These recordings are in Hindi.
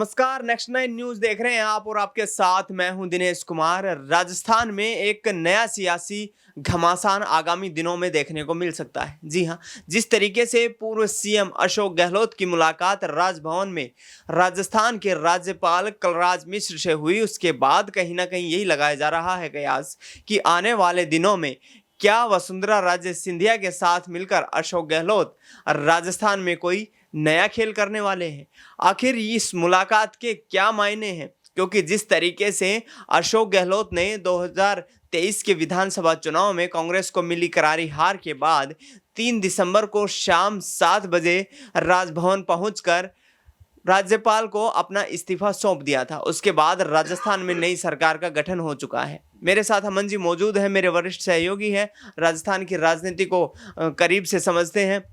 नमस्कार, नेक्स्ट नाइन न्यूज़ देख रहे हैं आप और आपके साथ मैं हूं दिनेश कुमार। राजस्थान में एक नया सियासी घमासान आगामी दिनों में देखने को मिल सकता है। जी हां, जिस तरीके से पूर्व सीएम अशोक गहलोत की मुलाकात राजभवन में राजस्थान के राज्यपाल कलराज मिश्र से हुई, उसके बाद कहीं ना कहीं यही लगाया जा रहा है कयास कि आने वाले दिनों में क्या वसुंधरा राजे सिंधिया के साथ मिलकर अशोक गहलोत राजस्थान में कोई नया खेल करने वाले हैं। आखिर इस मुलाकात के क्या मायने हैं, क्योंकि जिस तरीके से अशोक गहलोत ने 2023 के विधानसभा चुनाव में कांग्रेस को मिली करारी हार के बाद 3 दिसंबर को शाम 7 बजे राजभवन पहुंचकर राज्यपाल को अपना इस्तीफा सौंप दिया था। उसके बाद राजस्थान में नई सरकार का गठन हो चुका है। मेरे साथ अमन जी मौजूद है, मेरे वरिष्ठ सहयोगी हैं, राजस्थान की राजनीति को करीब से समझते हैं।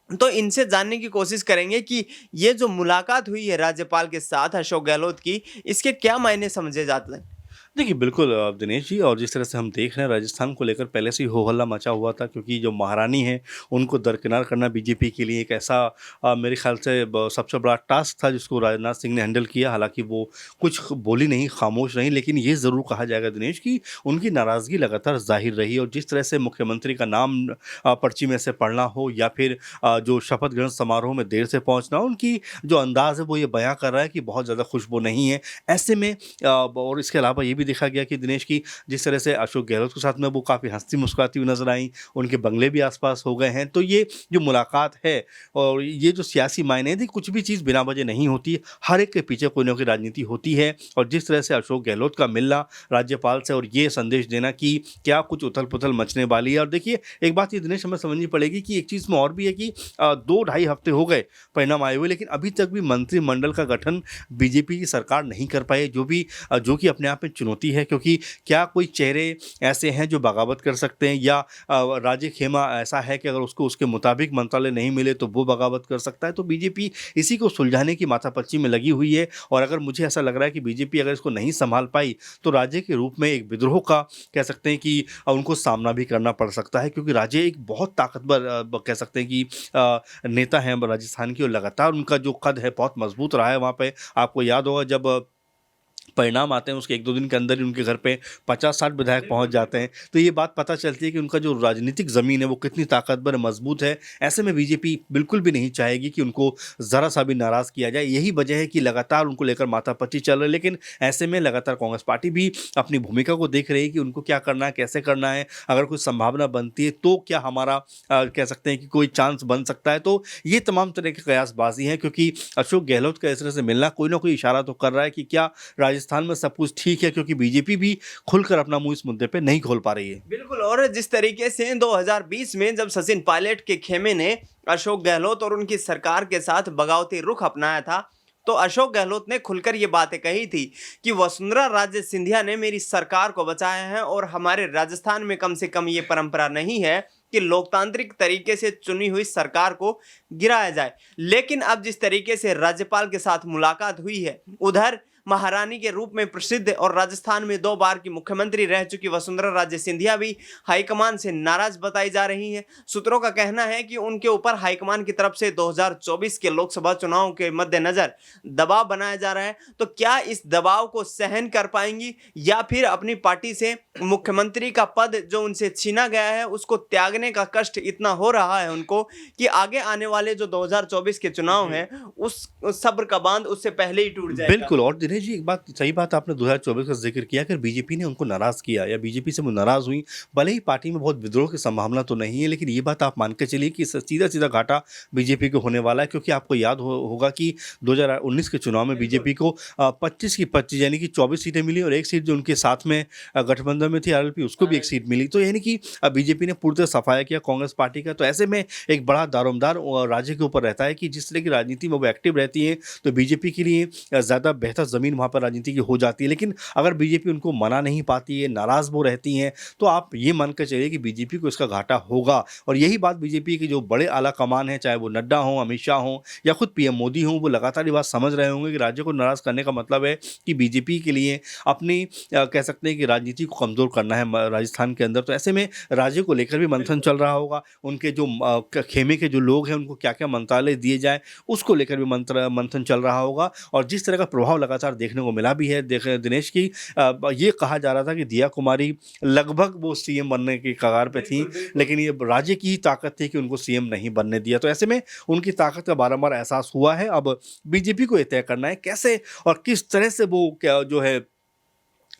तो इनसे जानने की कोशिश करेंगे कि ये जो मुलाकात हुई है राज्यपाल के साथ अशोक गहलोत की, इसके क्या मायने समझे जाते हैं। देखिए, बिल्कुल दिनेश जी, और जिस तरह से हम देख रहे हैं राजस्थान को लेकर पहले से ही हो हल्ला मचा हुआ था, क्योंकि जो महारानी हैं उनको दरकिनार करना बीजेपी के लिए एक ऐसा मेरे ख्याल से सबसे बड़ा टास्क था जिसको राजनाथ सिंह ने हैंडल किया। हालांकि वो कुछ बोली नहीं, खामोश रही, लेकिन ये ज़रूर कहा जाएगा दिनेश कि उनकी नाराज़गी लगातार जाहिर रही। और जिस तरह से मुख्यमंत्री का नाम पर्ची में से पढ़ना हो या फिर जो शपथ ग्रहण समारोह में देर से पहुँचना हो, उनकी जो अंदाज़ है वो ये बयां कर रहा है कि बहुत ज़्यादा खुशबू नहीं है। ऐसे में और इसके अलावा ये भी देखा गया कि दिनेश की जिस तरह से अशोक गहलोत के साथ में वो काफ़ी हंसती मुस्कुराती हुई नजर आई, उनके बंगले भी आसपास हो गए हैं। तो ये जो मुलाकात है और ये जो सियासी मायने हैं, कुछ भी चीज़ बिना वजह नहीं होती, हर एक के पीछे कोई ना कोई राजनीति होती है। और जिस तरह से अशोक गहलोत का मिलना राज्यपाल से और ये संदेश देना कि क्या कुछ उथल पुथल मचने वाली है। और देखिए, एक बात ये दिनेश हमें समझनी पड़ेगी कि एक चीज़ में और भी है कि 2-2.5 हफ्ते हो गए परिणाम आए हुए, लेकिन अभी तक भी मंत्रिमंडल का गठन बीजेपी की सरकार नहीं कर पाई, जो कि अपने आप में चुनौती है। क्योंकि क्या कोई चेहरे ऐसे हैं जो बगावत कर सकते हैं, या राजे खेमा ऐसा है कि अगर उसको उसके मुताबिक मंत्रालय नहीं मिले तो वो बगावत कर सकता है। तो बीजेपी इसी को सुलझाने की माथापच्ची में लगी हुई है। और अगर मुझे ऐसा लग रहा है कि बीजेपी अगर इसको नहीं संभाल पाई तो राज्य के रूप में एक विद्रोह का कह सकते हैं कि उनको सामना भी करना पड़ सकता है, क्योंकि राज्य एक बहुत ताकतवर कह सकते हैं कि नेता हैं राजस्थान की, और लगातार उनका जो कद है बहुत मजबूत रहा है। वहाँ पे आपको याद होगा जब परिणाम आते हैं उसके 1-2 दिन के अंदर ही उनके घर पे 50-60 विधायक पहुंच जाते हैं। तो ये बात पता चलती है कि उनका जो राजनीतिक ज़मीन है वो कितनी ताकतवर मजबूत है। ऐसे में बीजेपी बिल्कुल भी नहीं चाहेगी कि उनको ज़रा सा भी नाराज़ किया जाए। यही वजह है कि लगातार उनको लेकर माथापच्ची चल रही है। लेकिन ऐसे में लगातार कांग्रेस पार्टी भी अपनी भूमिका को देख रही है कि उनको क्या करना है, कैसे करना है। अगर कोई संभावना बनती है तो क्या हमारा कह सकते हैं कि कोई चांस बन सकता है। तो ये तमाम तरह की कयासबाजी है, क्योंकि अशोक गहलोत का इस तरह से मिलना कोई ना कोई इशारा तो कर रहा है कि क्या राजस्थान में सब कुछ ठीक है, क्योंकि बीजेपी भी खुलकर अपना मुंह इस मुद्दे पे नहीं खोल पा रही है। बिल्कुल, और जिस तरीके से 2020 में जब सचिन पायलट के खेमे ने अशोक गहलोत और उनकी सरकार के साथ बगावती रुख अपनाया था, तो अशोक गहलोत ने खुलकर ये बातें कही थी कि वसुंधरा राजे सिंधिया ने मेरी सरकार को बचाया है और हमारे राजस्थान में कम से कम ये परंपरा नहीं है कि लोकतांत्रिक तरीके से चुनी हुई सरकार को गिराया जाए। लेकिन अब जिस तरीके से राज्यपाल के साथ मुलाकात हुई है, उधर महारानी के रूप में प्रसिद्ध और राजस्थान में 2 बार की मुख्यमंत्री रह चुकी वसुंधरा राजे सिंधिया भी हाईकमान से नाराज बताई जा रही हैं। सूत्रों का कहना है कि उनके ऊपर हाईकमान की तरफ से 2024 के लोकसभा चुनाव के मद्देनजर दबाव बनाया जा रहा है। तो क्या इस दबाव को सहन कर पाएंगी, या फिर अपनी पार्टी से मुख्यमंत्री का पद जो उनसे छीना गया है उसको त्यागने का कष्ट इतना हो रहा है उनको कि आगे आने वाले जो 2024 के चुनाव हैं उस सब्र का बांध उससे पहले ही टूट जाएगा। बिल्कुल, और दिनेश जी, एक बात सही बात आपने 2024 का जिक्र किया। अगर बीजेपी ने उनको नाराज़ किया या बीजेपी से वो नाराज़ हुई, भले ही पार्टी में बहुत विद्रोह की संभावना तो नहीं है, लेकिन ये बात आप मान के चलिए कि सीधा-सीधा घाटा बीजेपी को होने वाला है। क्योंकि आपको याद होगा कि 2019 के चुनाव में बीजेपी को 25 की 25 यानी कि 24 सीटें मिली, और एक सीट जो उनके साथ में गठबंधन में थी आरएलपी, उसको भी एक सीट मिली। तो यानी कि बीजेपी ने पूरी तरह सफाया किया कांग्रेस पार्टी का। तो ऐसे में एक बड़ा दारोमदार राज्य के ऊपर रहता है कि जिस तरह की राजनीति में वो एक्टिव रहती है, तो बीजेपी के लिए ज़्यादा बेहतर ज़मीन ज़मीन वहाँ पर राजनीति की हो जाती है। लेकिन अगर बीजेपी उनको मना नहीं पाती है, नाराज़ वो रहती हैं, तो आप ये मान के चलिए कि बीजेपी को इसका घाटा होगा। और यही बात बीजेपी के जो बड़े आला कमान हैं, चाहे वो नड्डा हों, अमित शाह हों या खुद पीएम मोदी हों, वो लगातार ये बात समझ रहे होंगे कि राज्य को नाराज़ करने का मतलब है कि बीजेपी के लिए अपनी कह सकते हैं कि राजनीति को कमज़ोर करना है राजस्थान के अंदर। तो ऐसे में राज्य को लेकर भी मंथन चल रहा होगा। उनके जो खेमे के जो लोग हैं, उनको क्या-क्या मंत्रालय दिए जाएँ, उसको लेकर भी मंथन चल रहा होगा। और जिस तरह का प्रभाव लगातार देखने को मिला भी है, दिनेश की ये कहा जा रहा था कि दिया कुमारी लगभग वो सीएम बनने की कगार पे थी, लेकिन ये राज्य की ही ताकत थी कि उनको सीएम नहीं बनने दिया। तो ऐसे में उनकी ताकत का बारंबार एहसास हुआ है। अब बीजेपी को ये तय करना है कैसे और किस तरह से वो क्या जो है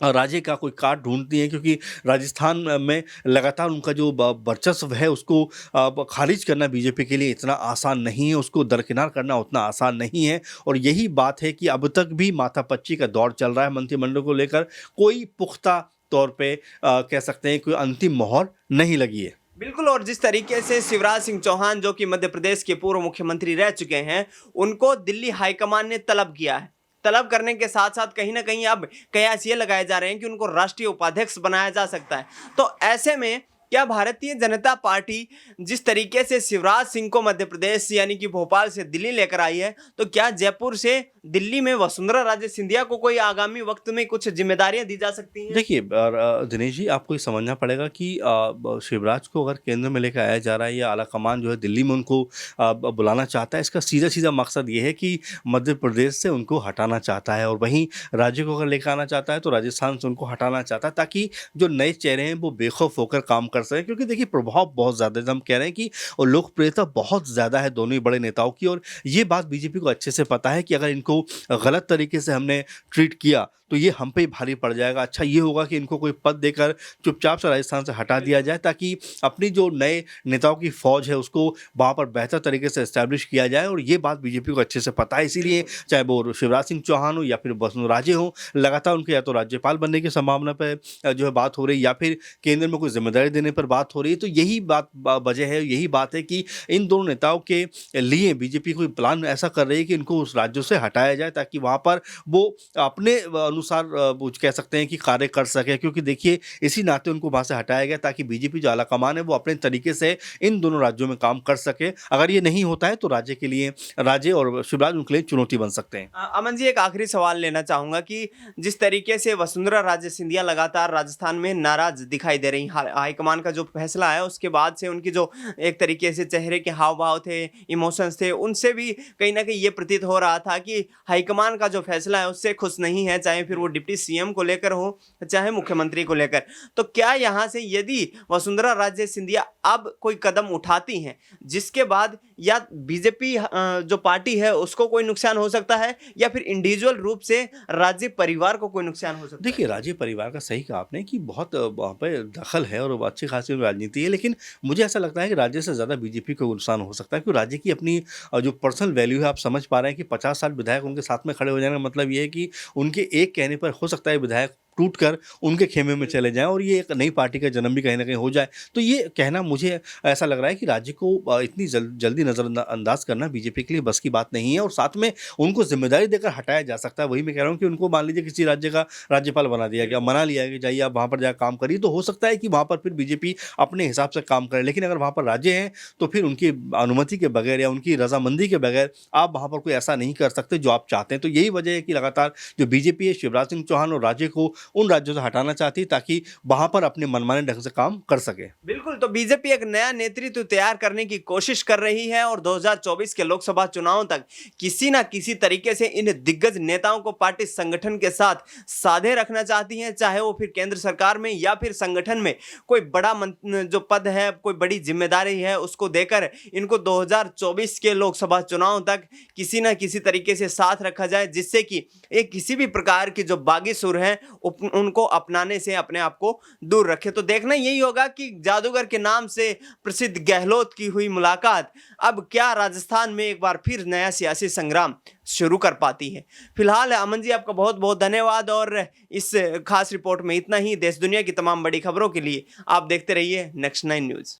राज्य का कोई काट ढूँढती हैं, क्योंकि राजस्थान में लगातार उनका जो वर्चस्व है उसको खारिज करना बीजेपी के लिए इतना आसान नहीं है, उसको दरकिनार करना उतना आसान नहीं है। और यही बात है कि अब तक भी माथापच्ची का दौर चल रहा है मंत्रिमंडल को लेकर, कोई पुख्ता तौर पे कह सकते हैं कोई अंतिम मोहर नहीं लगी है। बिल्कुल। और जिस तरीके से शिवराज सिंह चौहान जो कि मध्य प्रदेश के पूर्व मुख्यमंत्री रह चुके हैं, उनको दिल्ली हाईकमान ने तलब किया है। तलब करने के साथ साथ कहीं ना कहीं अब कयास ये लगाए जा रहे हैं कि उनको राष्ट्रीय उपाध्यक्ष बनाया जा सकता है। तो ऐसे में क्या भारतीय जनता पार्टी जिस तरीके से शिवराज सिंह को मध्य प्रदेश यानी कि भोपाल से दिल्ली लेकर आई है, तो क्या जयपुर से दिल्ली में वसुंधरा राजे सिंधिया को कोई आगामी वक्त में कुछ जिम्मेदारियां दी जा सकती हैं? देखिए दिनेश जी, आपको ये समझना पड़ेगा कि शिवराज को अगर केंद्र में लेकर आया जा रहा है या आला कमान जो है दिल्ली में उनको बुलाना चाहता है, इसका सीधा मकसद ये है कि मध्य प्रदेश से उनको हटाना चाहता है। और वहीं राज्य को अगर लेकर आना चाहता है तो राजस्थान से उनको हटाना चाहता है, ताकि जो नए चेहरे हैं वो बेखौफ होकर काम कर सकें। क्योंकि देखिए प्रभाव बहुत ज़्यादा है, हम कह रहे हैं कि और लोकप्रियता बहुत ज़्यादा है दोनों ही बड़े नेताओं की। और ये बात बीजेपी को अच्छे से पता है कि अगर इनको गलत तरीके से हमने ट्रीट किया तो ये हम पे ही भारी पड़ जाएगा। अच्छा ये होगा कि इनको कोई पद देकर चुपचाप से राजस्थान से हटा दिया जाए, ताकि अपनी जो नए नेताओं की फौज है उसको वहाँ पर बेहतर तरीके से एस्टैब्लिश किया जाए। और ये बात बीजेपी को अच्छे से पता है, इसीलिए चाहे वो शिवराज सिंह चौहान हो या फिर वसुंधरा राजे हो, लगातार उनके या तो राज्यपाल बनने की संभावना पर जो है बात हो रही है या फिर केंद्र में कोई जिम्मेदारी देने पर बात हो रही है। तो यही बात वजह है, यही बात है कि इन दोनों नेताओं के लिए बीजेपी कोई प्लान ऐसा कर रही है कि इनको उस राज्यों से हटाया जाए, ताकि वहाँ पर वो अपने अनुसार वो कह सकते हैं कि कार्य कर सके। क्योंकि देखिए इसी नाते उनको वहाँ से हटाया गया ताकि बीजेपी जो आला कमान है वो अपने तरीके से इन दोनों राज्यों में काम कर सके। अगर ये नहीं होता है तो राज्य के लिए, राज्य और शिवराज उनके लिए चुनौती बन सकते हैं। अमन जी, एक आखिरी सवाल लेना चाहूंगा कि जिस तरीके से वसुंधरा राजे सिंधिया लगातार राजस्थान में नाराज दिखाई दे रही, हाईकमान का जो फैसला है उसके बाद से उनकी जो एक तरीके से चेहरे के हाव भाव थे, इमोशंस थे, उनसे भी कहीं ना कहीं ये प्रतीत हो रहा था कि हाईकमान का जो फैसला है उससे खुश नहीं है, चाहे फिर वो डिप्टी सीएम को लेकर हो चाहे मुख्यमंत्री को लेकर। तो क्या यहाँ से यदि वसुंधरा राजे सिंधिया अब कोई कदम उठाती हैं जिसके बाद या बीजेपी जो पार्टी है उसको कोई नुकसान हो सकता है या फिर इंडिविजुअल रूप से राज्य परिवार को कोई नुकसान हो सकता है? देखिए राज्य परिवार का सही कहा आपने कि बहुत वहाँ पे दखल है और अच्छी खासी राजनीति है। लेकिन मुझे ऐसा लगता है कि राज्य से ज़्यादा बीजेपी को नुकसान हो सकता है, क्योंकि राज्य की अपनी जो पर्सनल वैल्यू है, आप समझ पा रहे हैं कि 50 साल विधायक उनके साथ में खड़े हो जाने का मतलब ये है कि उनके एक कहने पर हो सकता है विधायक टूटकर उनके खेमे में चले जाएं और ये एक नई पार्टी का जन्म भी कहीं ना कहीं हो जाए। तो ये कहना मुझे ऐसा लग रहा है कि राज्य को इतनी जल्दी नज़रअंदाज करना बीजेपी के लिए बस की बात नहीं है। और साथ में उनको जिम्मेदारी देकर हटाया जा सकता है। वही मैं कह रहा हूँ कि उनको मान लीजिए किसी राज्य का राज्यपाल बना दिया गया, मना लिया कि जाइए आप वहाँ पर जाकर काम करिए, तो हो सकता है कि वहाँ पर फिर बीजेपी अपने हिसाब से काम करे। लेकिन अगर वहाँ पर राज्य हैं तो फिर उनकी अनुमति के बगैर या उनकी रजामंदी के बगैर आप वहाँ पर कोई ऐसा नहीं कर सकते जो आप चाहते हैं। तो यही वजह है कि लगातार जो बीजेपी है शिवराज सिंह चौहान और राज्य को उन राज्यों से हटाना चाहती है ताकि वहां पर अपने मनमाने ढंग से काम कर सके। बिल्कुल। तो बीजेपी एक नया नेतृत्व तैयार करने की कोशिश कर रही है और 2024 के लोकसभा चुनाव तक किसी ना किसी तरीके से इन दिग्गज नेताओं को पार्टी संगठन के साथ साधे रखना चाहती है, चाहे वो फिर केंद्र सरकार में या फिर संगठन में कोई बड़ा जो पद है, कोई बड़ी जिम्मेदारी है, उसको देकर इनको 2024 के लोकसभा चुनाव तक किसी ना किसी तरीके से साथ रखा जाए, जिससे कि एक किसी भी प्रकार की जो बागी सुर है उनको अपनाने से अपने आप को दूर रखे। तो देखना यही होगा कि जादूगर के नाम से प्रसिद्ध गहलोत की हुई मुलाकात अब क्या राजस्थान में एक बार फिर नया सियासी संग्राम शुरू कर पाती है। फिलहाल अमन जी, आपका बहुत बहुत धन्यवाद और इस खास रिपोर्ट में इतना ही। देश दुनिया की तमाम बड़ी खबरों के लिए आप देखते रहिए नेक्स्ट 9 न्यूज़।